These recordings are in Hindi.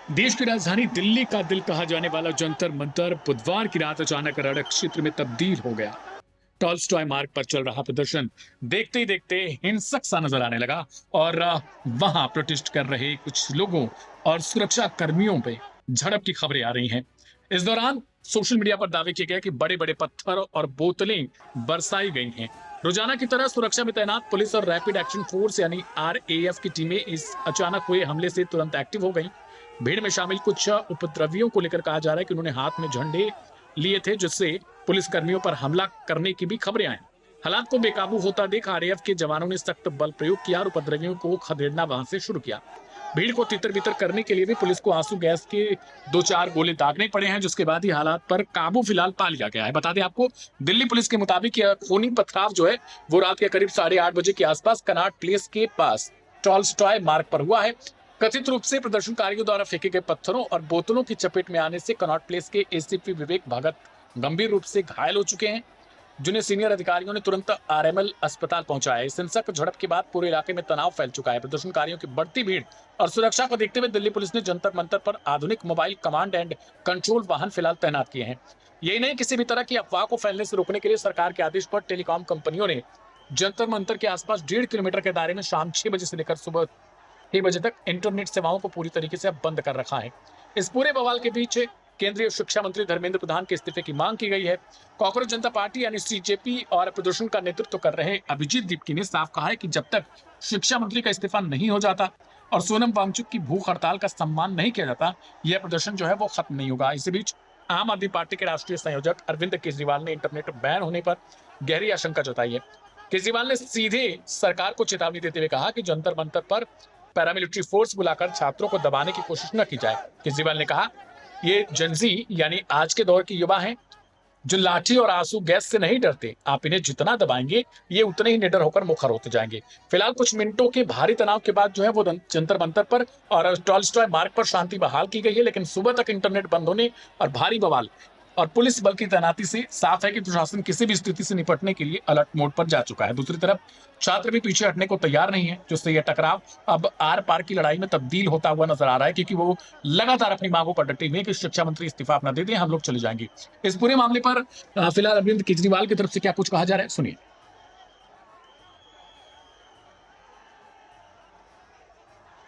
देश की राजधानी दिल्ली का दिल कहा जाने वाला जंतर मंतर बुधवार की रात अचानक रणक क्षेत्र में तब्दील हो गया। टॉल्स्टॉय मार्ग पर चल रहा प्रदर्शन देखते ही देखते हिंसक सा नजर आने लगा और वहां प्रोटेस्ट कर रहे कुछ लोगों और सुरक्षा कर्मियों पे झड़प की खबरें आ रही हैं। इस दौरान सोशल मीडिया पर दावे किए गए कि बड़े बड़े पत्थर और बोतलें बरसाई गई हैं। रोजाना की तरह सुरक्षा में तैनात पुलिस और रैपिड एक्शन फोर्स यानी आरएएफ की टीमें इस अचानक हुए हमले से तुरंत एक्टिव हो गई। भीड़ में शामिल कुछ उपद्रवियों को लेकर कहा जा रहा है कि उन्होंने हाथ में झंडे लिए थे, जिससे पुलिस कर्मियों पर हमला करने की भी खबरें आई। हालात को बेकाबू होता देख आरएएफ के जवानों ने सख्त बल प्रयोग किया और उपद्रवियों को खदेड़ना वहां से शुरू किया। भीड़ को तितर बितर करने के लिए भी पुलिस को आंसू गैस के 2-4 गोले दागने पड़े हैं, जिसके बाद ही हालात पर काबू फिलहाल पा लिया गया है। बता दें आपको, दिल्ली पुलिस के मुताबिक यह खूनी पथराव जो है वो रात के करीब 8:30 बजे के आसपास कनॉट प्लेस के पास टॉल्स्टॉय मार्ग पर हुआ है। कथित रूप से प्रदर्शनकारियों द्वारा फेंके गए पत्थरों और बोतलों की चपेट में आने से कनॉट प्लेस के एसीपी विवेक भगत गंभीर रूप से घायल हो चुके हैं, जिन्हें सीनियर अधिकारियों ने तुरंत आरएमएल अस्पताल पहुंचाया। इस हिंसक झड़प के बाद पूरे इलाके में तनाव फैल चुका है। प्रदर्शनकारियों की बढ़ती भीड़ और सुरक्षा को देखते हुए दिल्ली पुलिस ने जंतर मंतर पर आधुनिक मोबाइल कमांड एंड कंट्रोल वाहन फिलहाल तैनात किए हैं। यही नहीं, किसी भी तरह की अफवाह को फैलने से रोकने के लिए सरकार के आदेश पर टेलीकॉम कंपनियों ने जंतर मंतर के आसपास 1.5 किलोमीटर के दायरे में शाम 6 बजे से लेकर सुबह 6 बजे तक इंटरनेट सेवाओं को पूरी तरीके से अब बंद कर रखा है। इस पूरे बवाल के पीछे केंद्रीय शिक्षा मंत्री धर्मेंद्र प्रधान के इस्तीफे की मांग की गई है। कांग्रेस जनता पार्टी यानी सीजेपी और प्रदर्शन का नेतृत्व कर रहे अभिजीत दीपकी ने साफ कहा है कि जब तक शिक्षा मंत्री का इस्तीफा नहीं हो जाता और सोनम वांगचुक की भूख हड़ताल का सम्मान नहीं किया जाता, यह प्रदर्शन जो है वो खत्म नहीं होगा। इसी बीच आम आदमी पार्टी के राष्ट्रीय संयोजक अरविंद केजरीवाल ने इंटरनेट बैन होने पर गहरी आशंका जताई है। केजरीवाल ने सीधे सरकार को चेतावनी देते हुए कहा कि जंतर मंतर पर पैरामिलिट्री फोर्स बुलाकर छात्रों को दबाने की कोशिश न की जाए। केजरीवाल ने कहा, ये जेनजी यानी आज के दौर के युवा हैं जो लाठी और आंसू गैस से नहीं डरते। आप इन्हें जितना दबाएंगे ये उतने ही निडर होकर मुखर होते जाएंगे। फिलहाल कुछ मिनटों के भारी तनाव के बाद जो है वो जंतर मंतर पर और टॉल्स्टॉय मार्ग पर शांति बहाल की गई है, लेकिन सुबह तक इंटरनेट बंद होने और भारी बवाल और पुलिस बल की तैनाती से साफ है कि प्रशासन किसी भी स्थिति से निपटने के लिए अलर्ट मोड पर जा चुका है। दूसरी तरफ छात्र भी पीछे हटने को तैयार नहीं है, जिससे यह टकराव अब आर पार की लड़ाई में तब्दील होता हुआ नजर आ रहा है, क्योंकि वो लगातार अपनी मांगों पर डटे हुए कि शिक्षा मंत्री इस्तीफा अपना दे दें, हम लोग चले जाएंगे। इस पूरे मामले पर फिलहाल अरविंद केजरीवाल की तरफ से क्या कुछ कहा जा रहा है, सुनिए।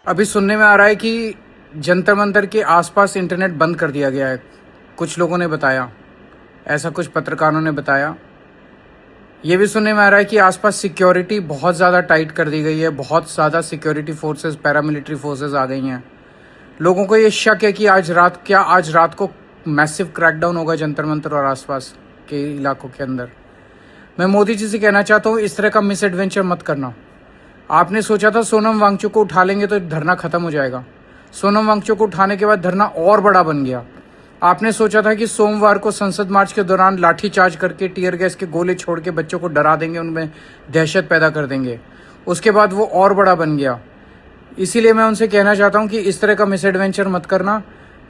अभी सुनने में आ रहा है कि जंतर मंतर के आसपास इंटरनेट बंद कर दिया गया है। कुछ लोगों ने बताया, ऐसा कुछ पत्रकारों ने बताया। ये भी सुनने में आ रहा है कि आसपास सिक्योरिटी बहुत ज़्यादा टाइट कर दी गई है, बहुत ज़्यादा सिक्योरिटी फोर्सेस, पैरामिलिट्री फोर्सेस आ गई हैं। लोगों को ये शक है कि आज रात को मैसिव क्रैकडाउन होगा जंतर मंतर और आसपास के इलाकों के अंदर। मैं मोदी जी से कहना चाहता हूँ, इस तरह का मिस एडवेंचर मत करना। आपने सोचा था सोनम वांगचुक को उठा लेंगे तो धरना खत्म हो जाएगा। सोनम वांगचुक को उठाने के बाद धरना और बड़ा बन गया। आपने सोचा था कि सोमवार को संसद मार्च के दौरान लाठीचार्ज करके टीयर गैस के गोले छोड़ के बच्चों को डरा देंगे, उनमें दहशत पैदा कर देंगे। उसके बाद वो और बड़ा बन गया। इसीलिए मैं उनसे कहना चाहता हूं कि इस तरह का मिस एडवेंचर मत करना,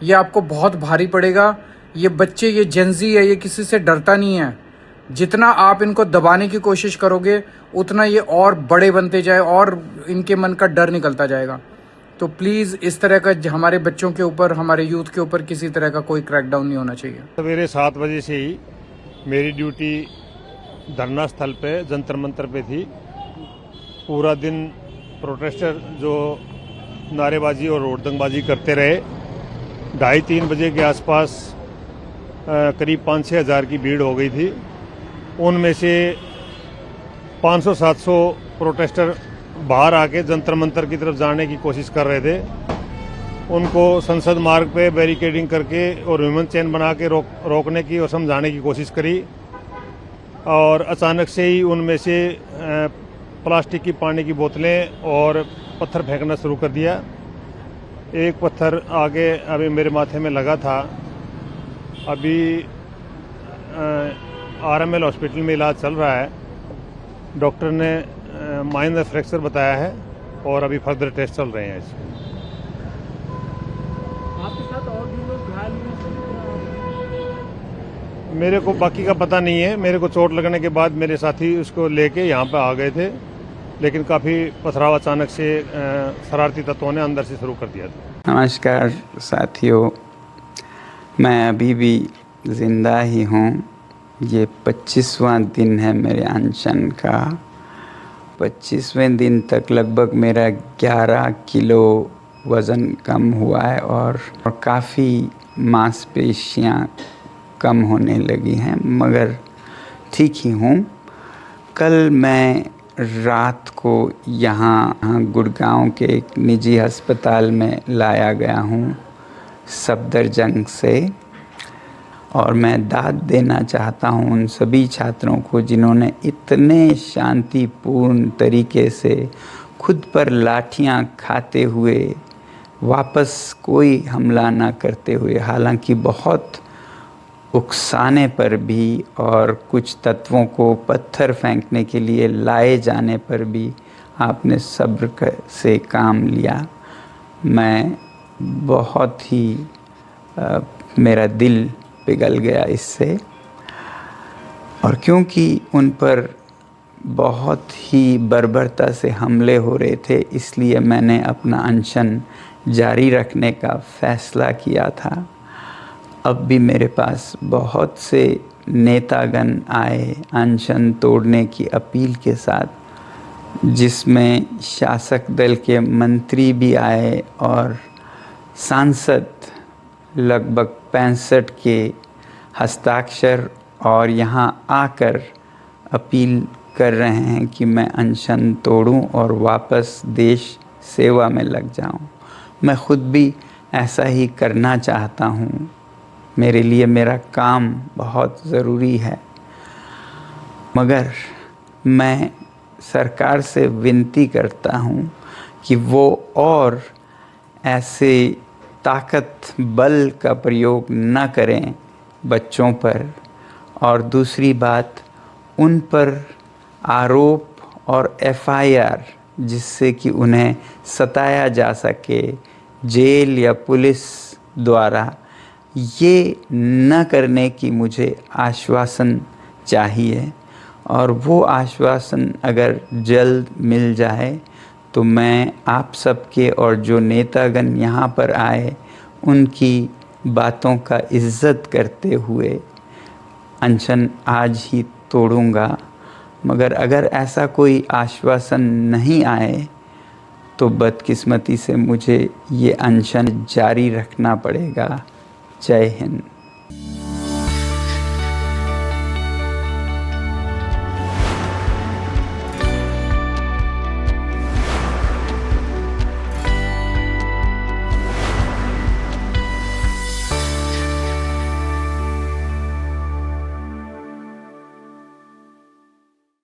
ये आपको बहुत भारी पड़ेगा। ये बच्चे, ये जेनजी है, ये किसी से डरता नहीं है। जितना आप इनको दबाने की कोशिश करोगे उतना ये और बड़े बनते जाए और इनके मन का डर निकलता जाएगा। तो प्लीज़ इस तरह का हमारे बच्चों के ऊपर, हमारे यूथ के ऊपर किसी तरह का कोई क्रैकडाउन नहीं होना चाहिए। सवेरे 7 बजे से ही मेरी ड्यूटी धरना स्थल पे जंतर मंतर पे थी। पूरा दिन प्रोटेस्टर जो नारेबाजी और रोडदंगबाजी करते रहे। 2:30-3 बजे के आसपास करीब 5-6 हज़ार की भीड़ हो गई थी। उनमें से 500-700 प्रोटेस्टर बाहर आके जंतर मंतर की तरफ जाने की कोशिश कर रहे थे। उनको संसद मार्ग पे बैरिकेडिंग करके और ह्यूमन चेन बना के रोकने की और समझाने की कोशिश करी, और अचानक से ही उनमें से प्लास्टिक की पानी की बोतलें और पत्थर फेंकना शुरू कर दिया। एक पत्थर आगे अभी मेरे माथे में लगा था। अभी आरएमएल हॉस्पिटल में इलाज चल रहा है। डॉक्टर ने माइनर फ्रैक्चर बताया है और अभी फर्दर टेस्ट चल रहे हैं इसके। आपके साथ और भी लोग घायल हुए? मेरे को बाकी का पता नहीं है। मेरे को चोट लगने के बाद मेरे साथी उसको लेके यहाँ पे आ गए थे लेकिन काफ़ी पथराव अचानक से शरारती तत्वों ने अंदर से शुरू कर दिया था। नमस्कार साथियों, मैं अभी भी ज़िंदा ही हूँ। ये 25वां दिन है मेरे अनशन का। 25वें दिन तक लगभग मेरा 11 किलो वज़न कम हुआ है और काफ़ी मांसपेशियाँ कम होने लगी हैं, मगर ठीक ही हूँ। कल मैं रात को यहाँ गुड़गांव के एक निजी अस्पताल में लाया गया हूँ सफदरजंग से, और मैं दाद देना चाहता हूँ उन सभी छात्रों को जिन्होंने इतने शांतिपूर्ण तरीके से खुद पर लाठियाँ खाते हुए वापस कोई हमला ना करते हुए, हालांकि बहुत उकसाने पर भी और कुछ तत्वों को पत्थर फेंकने के लिए लाए जाने पर भी आपने सब्र से काम लिया। मैं बहुत ही मेरा दिल पिघल गया इससे, और क्योंकि उन पर बहुत ही बर्बरता से हमले हो रहे थे, इसलिए मैंने अपना अनशन जारी रखने का फ़ैसला किया था। अब भी मेरे पास बहुत से नेतागण आए अनशन तोड़ने की अपील के साथ, जिसमें शासक दल के मंत्री भी आए और सांसद लगभग 65 के हस्ताक्षर और यहाँ आकर अपील कर रहे हैं कि मैं अनशन तोड़ूं और वापस देश सेवा में लग जाऊं। मैं खुद भी ऐसा ही करना चाहता हूं। मेरे लिए मेरा काम बहुत ज़रूरी है, मगर मैं सरकार से विनती करता हूँ कि वो और ऐसे ताकत बल का प्रयोग न करें बच्चों पर, और दूसरी बात उन पर आरोप और एफआईआर जिससे कि उन्हें सताया जा सके जेल या पुलिस द्वारा, ये न करने की मुझे आश्वासन चाहिए। और वो आश्वासन अगर जल्द मिल जाए तो मैं आप सबके और जो नेतागण यहाँ पर आए उनकी बातों का इज़्ज़त करते हुए अनशन आज ही तोड़ूंगा। मगर अगर ऐसा कोई आश्वासन नहीं आए तो बदकिस्मती से मुझे ये अनशन जारी रखना पड़ेगा। जय हिंद।